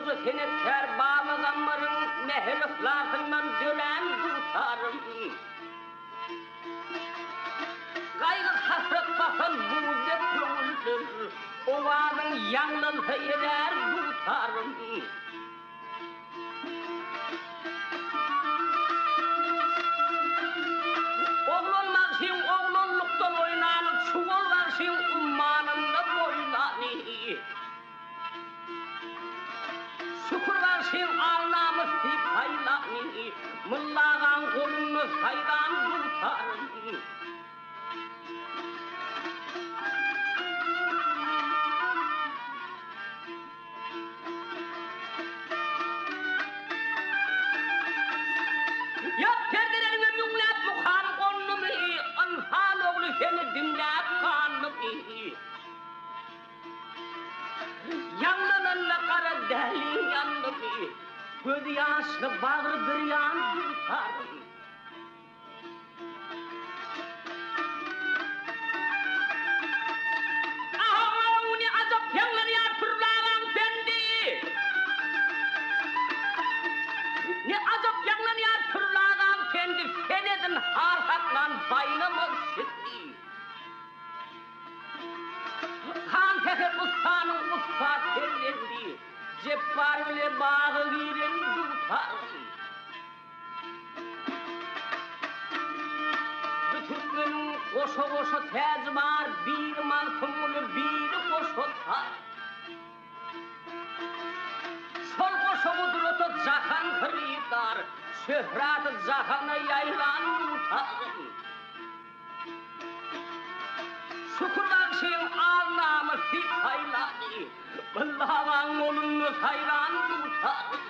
Sözü senetler bağlaganların mehriflatından dölen tutarım. Gayrı hasret basan buğdep gönüldür, ova'nın yanlılsa eder tutarım. Oğlunlar sen oğlunluktan oynanıp, çuvallar sen ummanında boylanı. Şükürler sen alnamız deyip haylanı, mıllağan kolunu saydan tutarım. Yok perdelerimi yumlap mukan konnumu, anhan oğlu seni dimlap kanımı. Yanlananla kara delin yanımı, göz yaşlı bağrı bir yan tutarım. Aha uni azap yanlanıyor turlalan fendi. Ne azap yanlanıyor turlalan fendi, fenedin harhatlan baynamız şiddi. Han tehe ustanın usta terlendi, cepbar ile bağı giren tutarım. Bütün gün koşa koşa tez var, bir mantımını bir koşa tar. Sol koşa kudreti cahan kırıklar, şöhret cahana yayılan tutarım. Şükürler sen alnamı sip haylanı, Allah'ın onunu saylan tutarım.